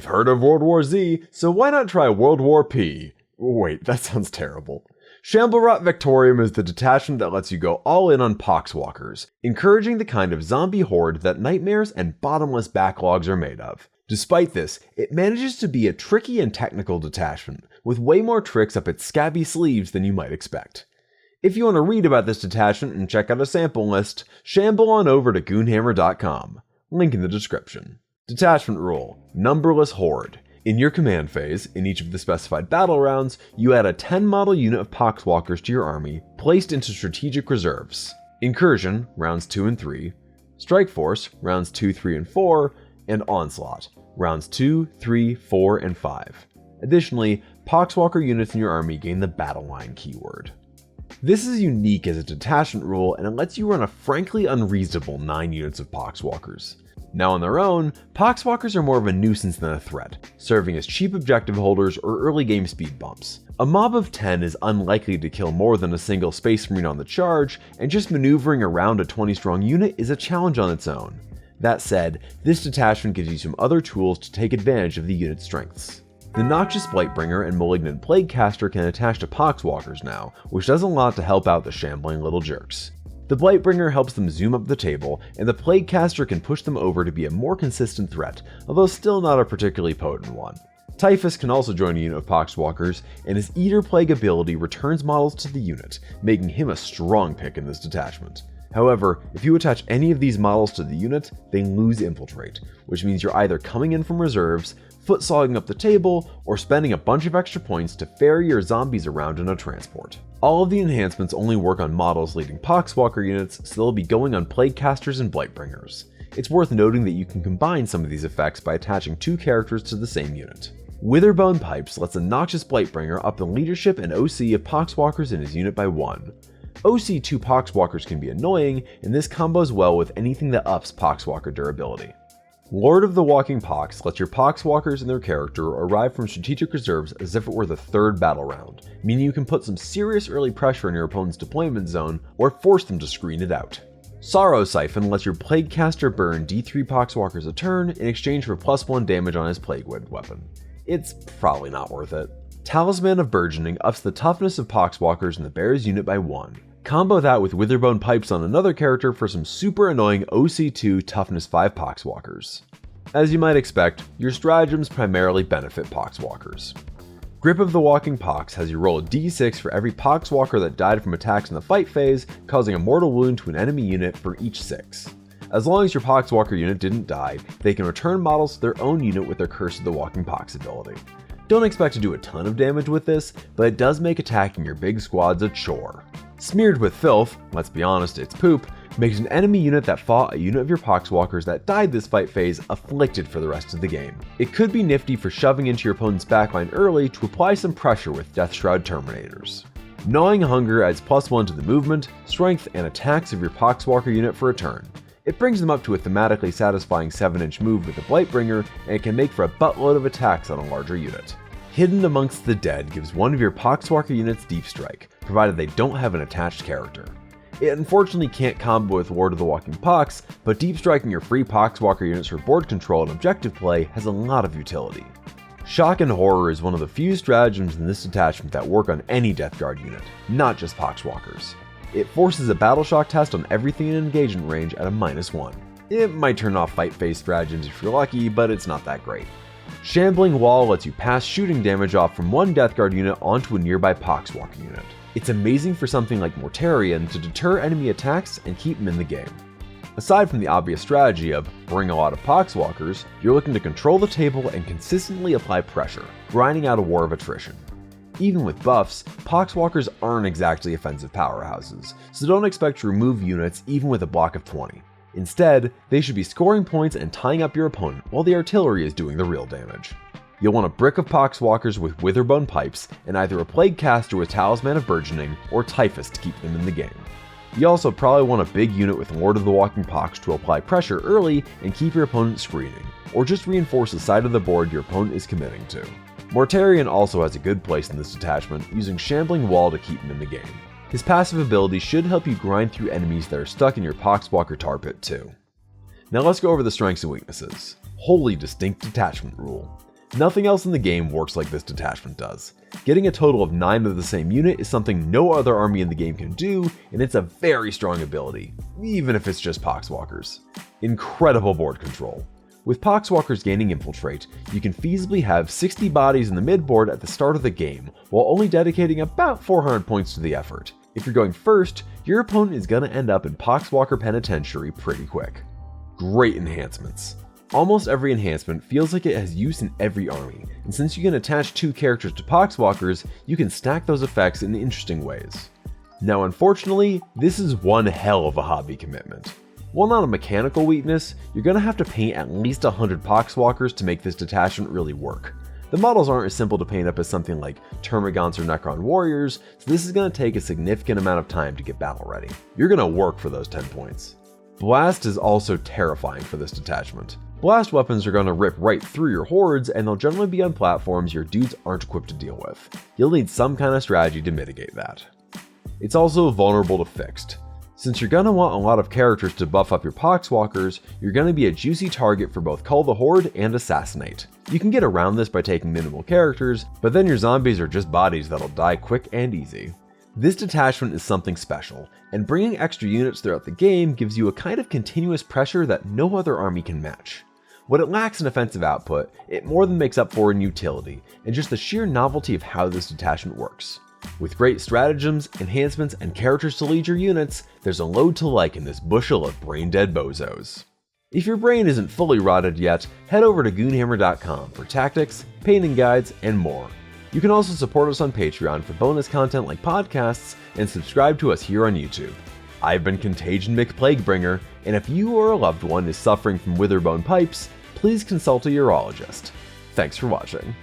heard of World War Z, so why not try World War P? Wait, that sounds terrible. Shamblerot Vectorium is the detachment that lets you go all in on poxwalkers, encouraging the kind of zombie horde that nightmares and bottomless backlogs are made of. Despite this, it manages to be a tricky and technical detachment, with way more tricks up its scabby sleeves than you might expect. If you want to read about this detachment and check out a sample list, shamble on over to Goonhammer.com. Link in the description. Detachment rule: Numberless Horde. In your command phase, in each of the specified battle rounds, you add a 10 model unit of poxwalkers to your army, placed into strategic reserves. Incursion, rounds 2 and 3, Strike Force, rounds 2, 3, and 4, and Onslaught, rounds 2, 3, 4, and 5. Additionally, poxwalker units in your army gain the battle line keyword. This is unique as a detachment rule, and it lets you run a frankly unreasonable 9 units of poxwalkers. Now on their own, poxwalkers are more of a nuisance than a threat, serving as cheap objective holders or early game speed bumps. A mob of 10 is unlikely to kill more than a single Space Marine on the charge, and just maneuvering around a 20 strong unit is a challenge on its own. That said, this detachment gives you some other tools to take advantage of the unit's strengths. The Noxious Blightbringer and Malignant Plaguecaster can attach to poxwalkers now, which does a lot to help out the shambling little jerks. The Blightbringer helps them zoom up the table, and the Plaguecaster can push them over to be a more consistent threat, although still not a particularly potent one. Typhus can also join a unit of poxwalkers, and his Eater Plague ability returns models to the unit, making him a strong pick in this detachment. However, if you attach any of these models to the unit, they lose Infiltrate, which means you're either coming in from reserves, foot-sogging up the table, or spending a bunch of extra points to ferry your zombies around in a transport. All of the enhancements only work on models leading poxwalker units, so they'll be going on Plaguecasters and Blightbringers. It's worth noting that you can combine some of these effects by attaching 2 characters to the same unit. Witherbone Pipes lets a Noxious Blightbringer up the leadership and OC of poxwalkers in his unit by 1. OC 2 poxwalkers can be annoying, and this combos well with anything that ups poxwalker durability. Lord of the Walking Pox lets your poxwalkers and their character arrive from strategic reserves as if it were the 3rd battle round, meaning you can put some serious early pressure on your opponent's deployment zone or force them to screen it out. Sorrow Siphon lets your Plaguecaster burn D3 poxwalkers a turn in exchange for +1 damage on his Plague weapon. It's probably not worth it. Talisman of Burgeoning ups the toughness of poxwalkers in the bear's unit by 1. Combo that with Witherbone Pipes on another character for some super annoying OC2 toughness 5 poxwalkers. As you might expect, your stratagems primarily benefit poxwalkers. Grip of the Walking Pox has you roll a d6 for every poxwalker that died from attacks in the fight phase, causing a mortal wound to an enemy unit for each 6. As long as your poxwalker unit didn't die, they can return models to their own unit with their Curse of the Walking Pox ability. Don't expect to do a ton of damage with this, but it does make attacking your big squads a chore. Smeared with Filth, let's be honest, it's poop, makes an enemy unit that fought a unit of your poxwalkers that died this fight phase afflicted for the rest of the game. It could be nifty for shoving into your opponent's backline early to apply some pressure with Deathshroud Terminators. Gnawing Hunger adds +1 to the movement, strength, and attacks of your poxwalker unit for a turn. It brings them up to a thematically satisfying 7-inch move with the Blightbringer, and it can make for a buttload of attacks on a larger unit. Hidden Amongst the Dead gives one of your poxwalker units Deep Strike, provided they don't have an attached character. It unfortunately can't combo with Lord of the Walking Pox, but deep striking your free poxwalker units for board control and objective play has a lot of utility. Shock and Horror is one of the few stratagems in this detachment that work on any Death Guard unit, not just poxwalkers. It forces a battle shock test on everything in engagement range at a -1. It might turn off fight phase stratagems if you're lucky, but it's not that great. Shambling Wall lets you pass shooting damage off from one Death Guard unit onto a nearby poxwalker unit. It's amazing for something like Mortarion to deter enemy attacks and keep them in the game. Aside from the obvious strategy of bring a lot of poxwalkers, you're looking to control the table and consistently apply pressure, grinding out a war of attrition. Even with buffs, poxwalkers aren't exactly offensive powerhouses, so don't expect to remove units even with a block of 20. Instead, they should be scoring points and tying up your opponent while the artillery is doing the real damage. You'll want a brick of poxwalkers with Witherbone Pipes, and either a Plaguecaster with Talisman of Burgeoning, or Typhus to keep them in the game. You also probably want a big unit with Lord of the Walking Pox to apply pressure early and keep your opponent screening, or just reinforce the side of the board your opponent is committing to. Mortarion also has a good place in this detachment, using Shambling Wall to keep him in the game. His passive ability should help you grind through enemies that are stuck in your Poxwalker tar pit too. Now let's go over the strengths and weaknesses. Wholly distinct detachment rule. Nothing else in the game works like this detachment does. Getting a total of 9 of the same unit is something no other army in the game can do, and it's a very strong ability, even if it's just Poxwalkers. Incredible board control. With Poxwalkers gaining Infiltrate, you can feasibly have 60 bodies in the mid-board at the start of the game, while only dedicating about 400 points to the effort. If you're going first, your opponent is going to end up in Poxwalker Penitentiary pretty quick. Great enhancements. Almost every enhancement feels like it has use in every army, and since you can attach 2 characters to Poxwalkers, you can stack those effects in interesting ways. Now unfortunately, this is one hell of a hobby commitment. While not a mechanical weakness, you're going to have to paint at least 100 Poxwalkers to make this detachment really work. The models aren't as simple to paint up as something like Termagants or Necron Warriors, so this is going to take a significant amount of time to get battle ready. You're going to work for those 10 points. Blast is also terrifying for this detachment. Blast weapons are going to rip right through your hordes, and they'll generally be on platforms your dudes aren't equipped to deal with. You'll need some kind of strategy to mitigate that. It's also vulnerable to fixed. Since you're going to want a lot of characters to buff up your Poxwalkers, you're going to be a juicy target for both Cull the Horde and Assassinate. You can get around this by taking minimal characters, but then your zombies are just bodies that'll die quick and easy. This detachment is something special, and bringing extra units throughout the game gives you a kind of continuous pressure that no other army can match. What it lacks in offensive output, it more than makes up for in utility, and just the sheer novelty of how this detachment works. With great stratagems, enhancements, and characters to lead your units, there's a load to like in this bushel of brain-dead bozos. If your brain isn't fully rotted yet, head over to Goonhammer.com for tactics, painting guides, and more. You can also support us on Patreon for bonus content like podcasts, and subscribe to us here on YouTube. I've been Contagion McPlaguebringer, and if you or a loved one is suffering from witherbone pipes, please consult a urologist. Thanks for watching.